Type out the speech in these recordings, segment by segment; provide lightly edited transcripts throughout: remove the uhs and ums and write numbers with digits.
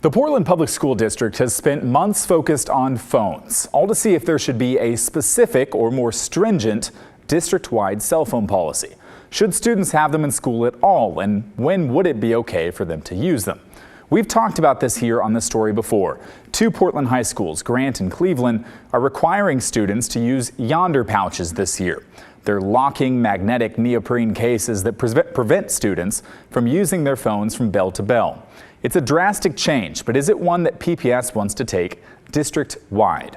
The Portland Public School District has spent months focused on phones, all to see if there should be a specific or more stringent district-wide cell phone policy. Should students have them in school at all, and when would it be okay for them to use them? We've talked about this here on The Story before. Two Portland high schools, Grant and Cleveland, are requiring students to use Yonder pouches this year. They're locking magnetic neoprene cases that prevent students from using their phones from bell to bell. It's a drastic change, but is it one that PPS wants to take district-wide?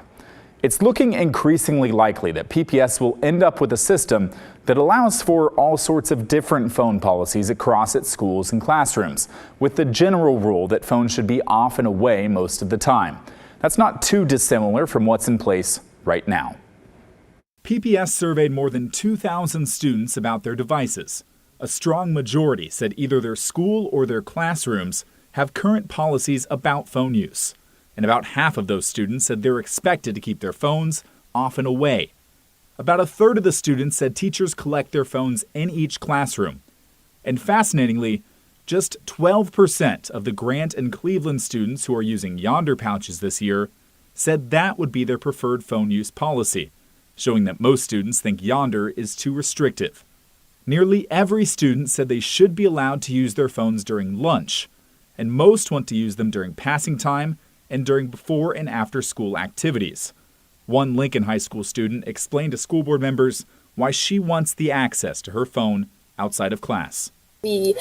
It's looking increasingly likely that PPS will end up with a system that allows for all sorts of different phone policies across its schools and classrooms, with the general rule that phones should be off and away most of the time. That's not too dissimilar from what's in place right now. PPS surveyed more than 2,000 students about their devices. A strong majority said either their school or their classrooms have current policies about phone use. And about half of those students said they're expected to keep their phones off and away. About a third of the students said teachers collect their phones in each classroom. And fascinatingly, just 12% of the Grant and Cleveland students who are using Yonder pouches this year said that would be their preferred phone use policy, showing that most students think Yonder is too restrictive. Nearly every student said they should be allowed to use their phones during lunch, and most want to use them during passing time and during before and after school activities. One Lincoln High School student explained to school board members why she wants the access to her phone outside of class. We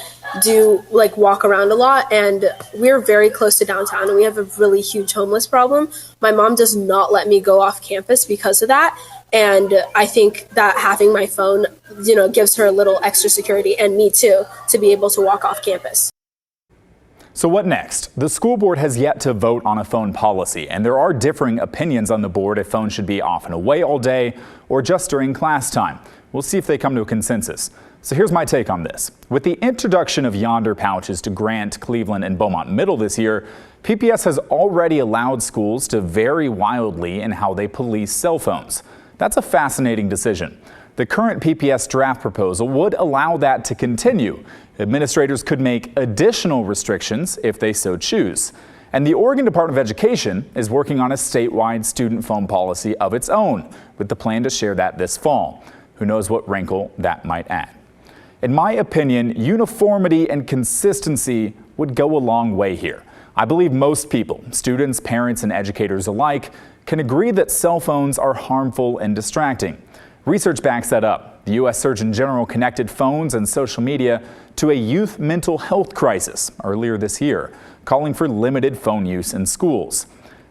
do walk around a lot, and we're very close to downtown, and we have a really huge homeless problem. My mom does not let me go off campus because of that, and I think that having my phone, gives her a little extra security, and me too, to be able to walk off campus. So what next? The school board has yet to vote on a phone policy, and there are differing opinions on the board if phones should be off and away all day or just during class time. We'll see if they come to a consensus. So here's my take on this. With the introduction of Yonder pouches to Grant, Cleveland, and Beaumont Middle this year, PPS has already allowed schools to vary wildly in how they police cell phones. That's a fascinating decision. The current PPS draft proposal would allow that to continue. Administrators could make additional restrictions if they so choose. And the Oregon Department of Education is working on a statewide student phone policy of its own, with the plan to share that this fall. Who knows what wrinkle that might add. In my opinion, uniformity and consistency would go a long way here. I believe most people, students, parents, and educators alike, can agree that cell phones are harmful and distracting. Research backs that up. The U.S. Surgeon General connected phones and social media to a youth mental health crisis earlier this year, calling for limited phone use in schools.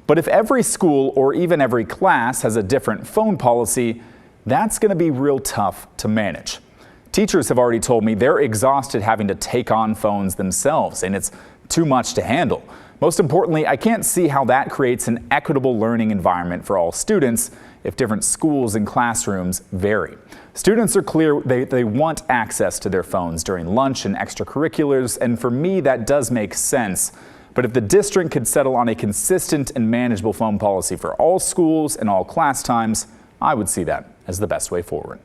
But if every school or even every class has a different phone policy, that's going to be real tough to manage. Teachers have already told me they're exhausted having to take on phones themselves, and it's too much to handle. Most importantly, I can't see how that creates an equitable learning environment for all students if different schools and classrooms vary. Students are clear they want access to their phones during lunch and extracurriculars, and for me that does make sense. But if the district could settle on a consistent and manageable phone policy for all schools and all class times, I would see that as the best way forward.